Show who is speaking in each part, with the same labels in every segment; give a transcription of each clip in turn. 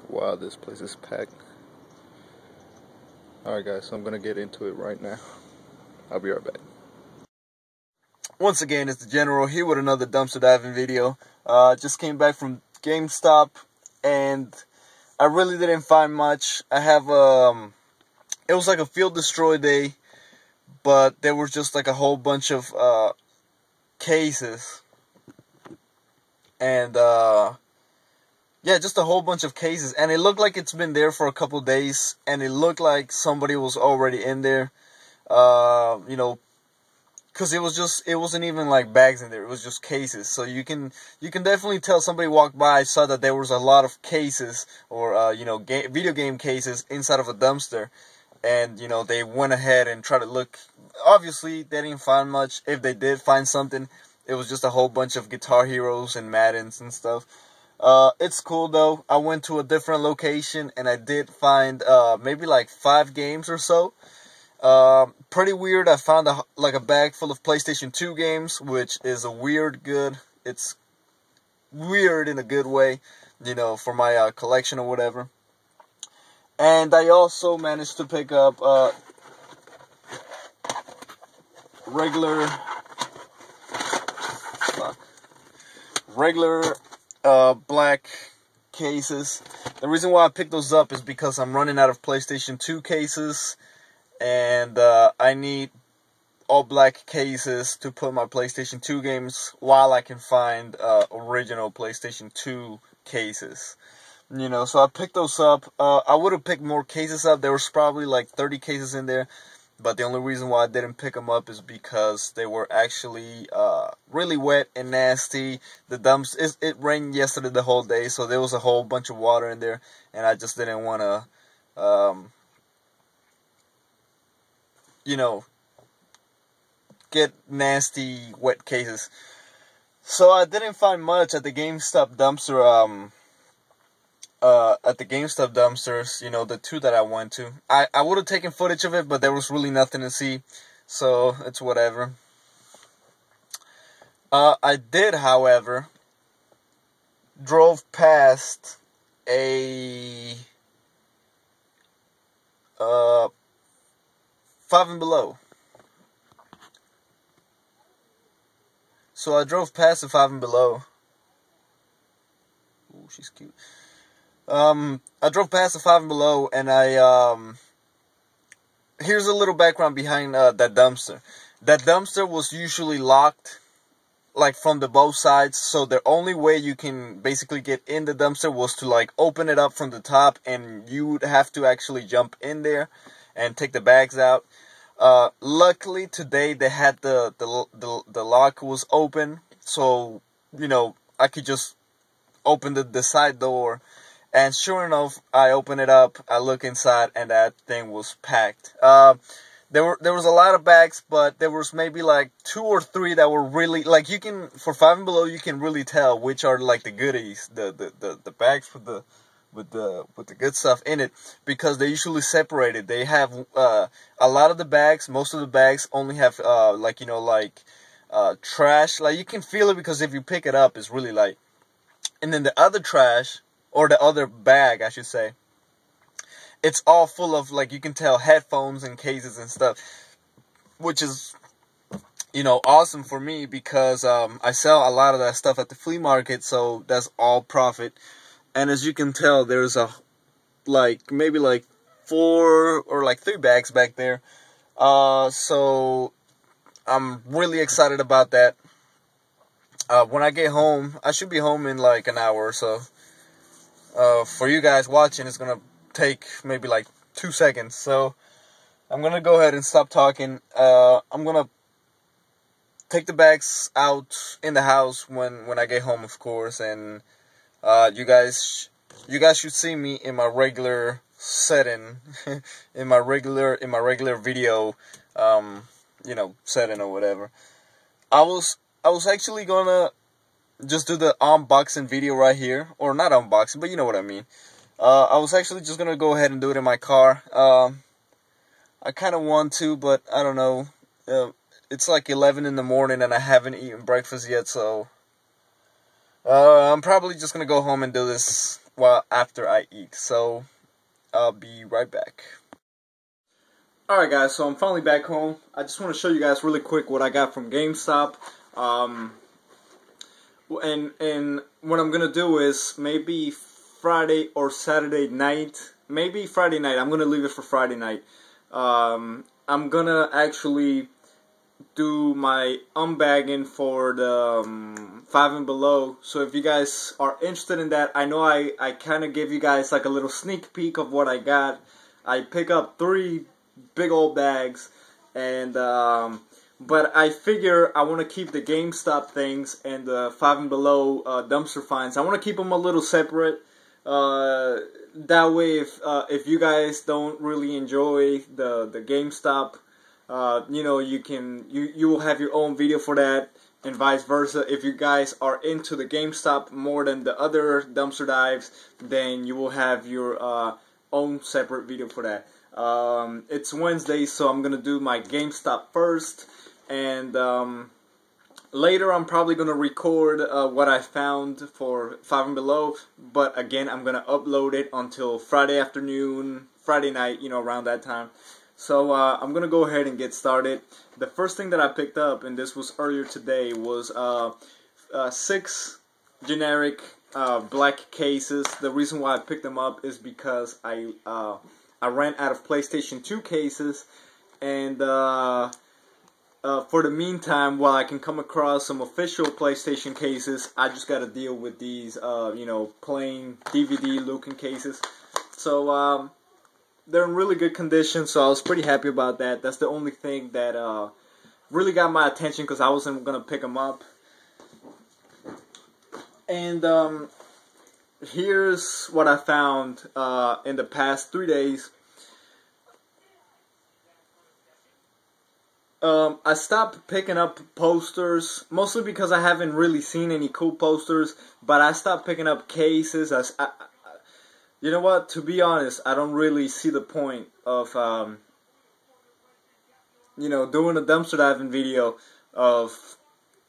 Speaker 1: Wow, this place is packed. Alright guys, so I'm gonna get into it right now. I'll be right back. Once again, it's the General here with another dumpster diving video. Just came back from Gamestop and I really didn't find much. I have it was like a field destroy day, but there was just like a whole bunch of cases and yeah, just a whole bunch of cases, and it looked like it's been there for a couple of days, and it looked like somebody was already in there, you know, because it wasn't even like bags in there, it was just cases. So you can definitely tell somebody walked by, saw that there was a lot of cases, or you know, video game cases inside of a dumpster, and you know, they went ahead and tried to look. Obviously, they didn't find much. If they did find something, it was just a whole bunch of Guitar Heroes and Maddens and stuff. It's cool though. I went to a different location and I did find maybe like 5 games or so. Pretty weird. I found like a bag full of PlayStation 2 games, which is a weird good. It's weird in a good way, you know, for my collection or whatever. And I also managed to pick up regular black cases. The reason why I picked those up is because I'm running out of PlayStation 2 cases, and I need all black cases to put my PlayStation 2 games while I can find original PlayStation 2 cases. You know, so I picked those up. I would have picked more cases up. There was probably like 30 cases in there. But the only reason why I didn't pick them up is because they were actually really wet and nasty. It rained yesterday the whole day, so there was a whole bunch of water in there, and I just didn't want to, you know, get nasty wet cases. So I didn't find much at the GameStop dumpster. At the GameStop dumpsters, you know, the 2 that I went to. I would have taken footage of it, but there was really nothing to see, so it's whatever. I did, however, drove past a 5 and Below. So I drove past the 5 and Below. Ooh, she's cute. I drove past the 5 and Below, and here's a little background behind that dumpster. That dumpster was usually locked, like from the both sides, so the only way you can basically get in the dumpster was to like open it up from the top, and you would have to actually jump in there and take the bags out. Luckily today they had the lock was open, so you know, I could just open the side door. And sure enough, I open it up, I look inside, and that thing was packed. There was a lot of bags, but there was maybe like 2 or 3 that were really, like, you can, for 5 and Below, you can really tell which are like the goodies, the bags with the good stuff in it, because they're usually separated. They have a lot of the bags, most of the bags only have like, you know, like trash. Like, you can feel it because if you pick it up, it's really light. And then the other trash, or the other bag, I should say, it's all full of, like, you can tell, headphones and cases and stuff, which is, you know, awesome for me because I sell a lot of that stuff at the flea market, so that's all profit. And as you can tell, there's maybe like 4 or like 3 bags back there, so I'm really excited about that. When I get home, I should be home in like an hour or so. For you guys watching, it's gonna take maybe like 2 seconds, so I'm gonna go ahead and stop talking. I'm gonna take the bags out in the house when I get home, of course, and you guys should see me in my regular setting, in my regular video, you know, setting or whatever. I was actually gonna just do the unboxing video right here, or not unboxing, but you know what I mean. I was actually just gonna go ahead and do it in my car. I kind of want to, but I don't know. It's like 11 in the morning and I haven't eaten breakfast yet, so I'm probably just gonna go home and do this well, after I eat. So I'll be right back. Alright guys, so I'm finally back home. I just want to show you guys really quick what I got from GameStop. And what I'm gonna do is maybe Friday or Saturday night, maybe Friday night. I'm gonna leave it for Friday night. I'm gonna actually do my unbagging for the 5 and below. So if you guys are interested in that, I know I kind of gave you guys like a little sneak peek of what I got. I pick up 3 big old bags, and but I figure I want to keep the GameStop things and the 5 and below dumpster finds. I want to keep them a little separate. That way, if you guys don't really enjoy the GameStop, you know, you will have your own video for that, and vice versa. If you guys are into the GameStop more than the other dumpster dives, then you will have your own separate video for that. It's Wednesday, so I'm gonna do my GameStop first, and later I'm probably gonna record what I found for 5 and below. But again, I'm gonna upload it until Friday afternoon, Friday night, you know, around that time. So I'm gonna go ahead and get started. The first thing that I picked up, and this was earlier today, was 6 generic black cases. The reason why I picked them up is because I ran out of PlayStation 2 cases, and for the meantime, while I can come across some official PlayStation cases, I just gotta deal with these, you know, plain DVD looking cases. So they're in really good condition, so I was pretty happy about that. That's the only thing that really got my attention, because I wasn't gonna pick them up. And here's what I found in the past 3 days. I stopped picking up posters, mostly because I haven't really seen any cool posters, but I stopped picking up cases. You know what, to be honest, I don't really see the point of, you know, doing a dumpster diving video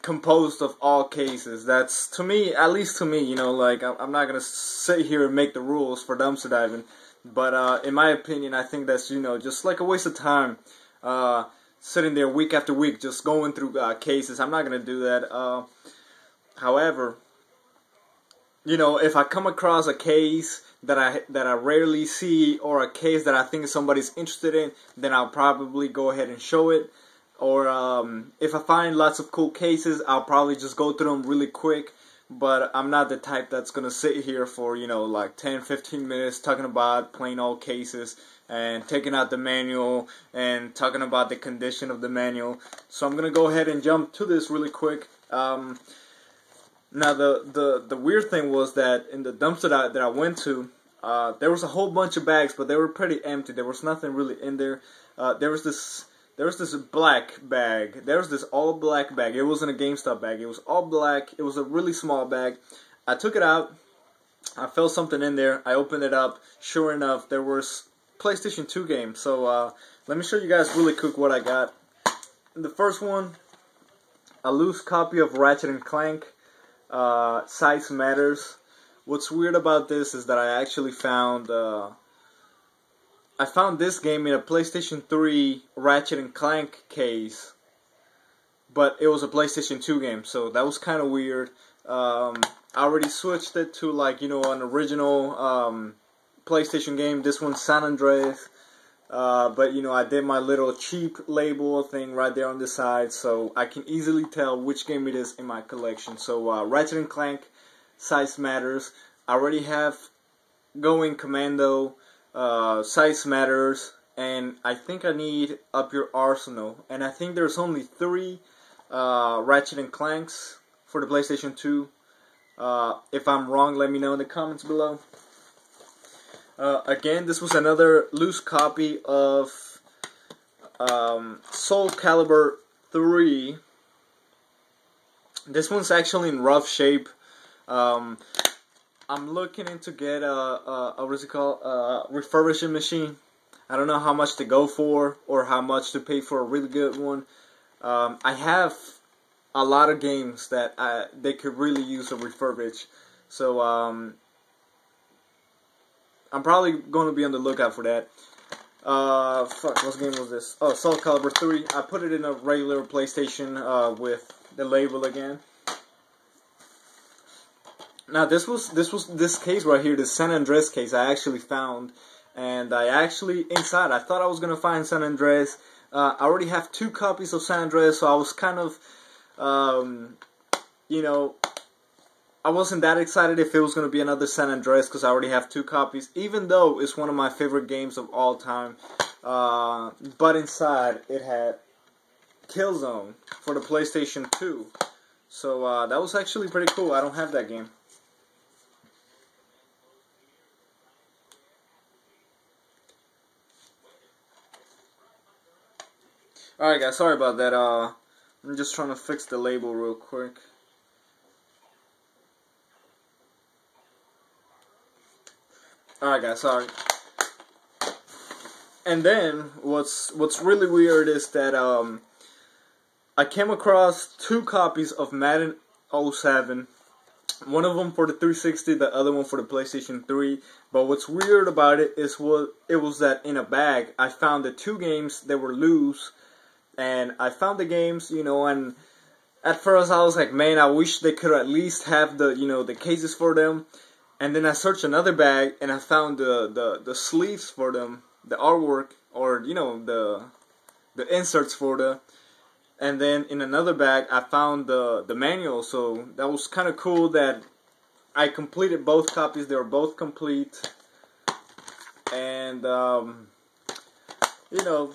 Speaker 1: composed of all cases. That's, to me, at least to me, you know, like, I'm not going to sit here and make the rules for dumpster diving, but in my opinion, I think that's, you know, just like a waste of time, sitting there week after week just going through cases. I'm not going to do that. However, you know, if I come across a case that I rarely see, or a case that I think somebody's interested in, then I'll probably go ahead and show it. Or if I find lots of cool cases, I'll probably just go through them really quick. But I'm not the type that's gonna sit here for, you know, like 10-15 minutes talking about plain old cases and taking out the manual and talking about the condition of the manual. So I'm gonna go ahead and jump to this really quick. Now the weird thing was that in the dumpster that I went to, there was a whole bunch of bags, but they were pretty empty. There was nothing really in there. There was this black bag. There was this all black bag. It wasn't a GameStop bag. It was all black. It was a really small bag. I took it out. I felt something in there. I opened it up. Sure enough, there was PlayStation 2 games. So let me show you guys really quick what I got. The first one, a loose copy of Ratchet and Clank. Size Matters. What's weird about this is that I actually found this game in a PlayStation 3 Ratchet and Clank case, but it was a PlayStation 2 game, so that was kind of weird. I already switched it to, like, you know, an original PlayStation game. This one's San Andreas, but, you know, I did my little cheap label thing right there on the side, so I can easily tell which game it is in my collection. So Ratchet and Clank, Size Matters. I already have Going Commando, Size Matters, and I think I need Up Your Arsenal. And I think there's only 3 Ratchet and Clanks for the PlayStation 2. If I'm wrong, let me know in the comments below. Again, this was another loose copy of Soul Calibur 3. This one's actually in rough shape. I'm looking into get a what's it called, refurbishing machine. I don't know how much to go for, or how much to pay for a really good one. I have a lot of games that they could really use a refurbish. So I'm probably going to be on the lookout for that. Fuck, what game was this? Oh, Soul Calibur 3. I put it in a regular PlayStation with the label again. Now this case right here, this San Andreas case, I actually found, and I thought I was gonna find San Andreas. I already have 2 copies of San Andreas, so I was kind of, you know, I wasn't that excited if it was going to be another San Andreas because I already have 2 copies, even though it's one of my favorite games of all time. But inside, it had Killzone for the PlayStation 2. So that was actually pretty cool. I don't have that game. Alright guys, sorry about that. I'm just trying to fix the label real quick. Alright guys, sorry. And then what's really weird is that I came across 2 copies of Madden 07. One of them for the 360, the other one for the PlayStation 3. But what's weird about it is it was that in a bag I found the 2 games that were loose, and I found the games, you know, and at first I was like, man, I wish they could at least have the, you know, the cases for them. And then I searched another bag and I found the sleeves for them, the artwork, or you know, the inserts for the. And then in another bag I found the manual. So that was kind of cool that I completed both copies. They were both complete. And you know,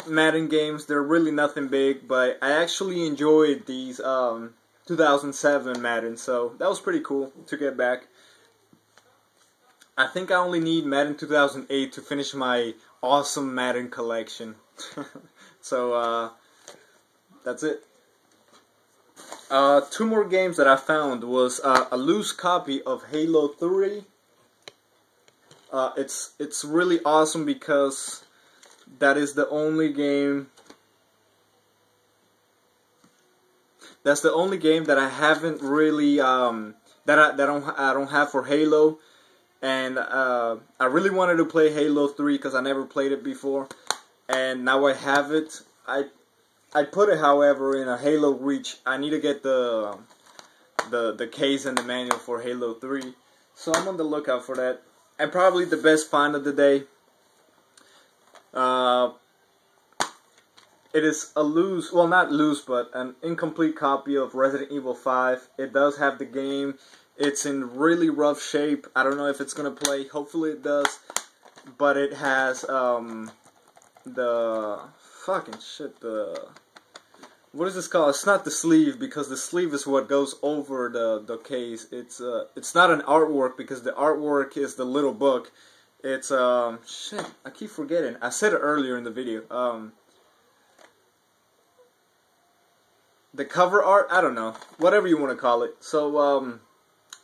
Speaker 1: Madden games, they're really nothing big, but I actually enjoyed these 2007 Madden. So that was pretty cool to get back. I think I only need Madden 2008 to finish my awesome Madden collection. So, that's it. 2 more games that I found was a loose copy of Halo 3. It's really awesome because that is the only game. That's the only game that I haven't really that I don't have for Halo. And I really wanted to play Halo 3 because I never played it before, and now I have it. I put it, however, in a Halo Reach. I need to get the case and the manual for Halo 3, so I'm on the lookout for that. And probably the best find of the day. It is a loose, well, not loose, but an incomplete copy of Resident Evil 5. It does have the game. It's in really rough shape. I don't know if it's gonna play. Hopefully it does. But it has the fucking shit. What is this called? It's not the sleeve, because the sleeve is what goes over the case. It's not an artwork, because the artwork is the little book. It's shit. I keep forgetting. I said it earlier in the video. The cover art. I don't know. Whatever you want to call it. So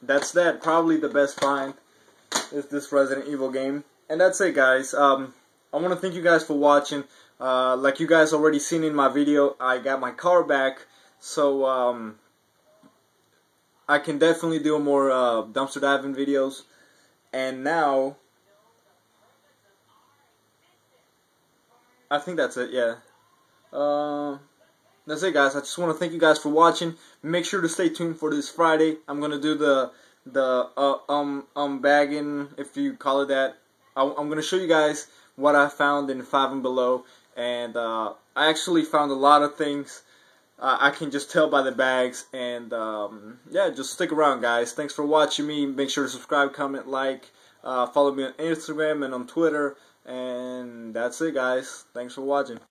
Speaker 1: that's that. Probably the best find is this Resident Evil game. And that's it, guys. I want to thank you guys for watching. Like you guys already seen in my video, I got my car back. So I can definitely do more dumpster diving videos. And now, I think that's it, yeah. That's it, guys. I just want to thank you guys for watching. Make sure to stay tuned for this Friday. I'm gonna do the bagging, if you call it that. I'm gonna show you guys what I found in 5 and Below, and I actually found a lot of things. I can just tell by the bags, and yeah, just stick around, guys. Thanks for watching me. Make sure to subscribe, comment, like, follow me on Instagram and on Twitter, and that's it, guys. Thanks for watching.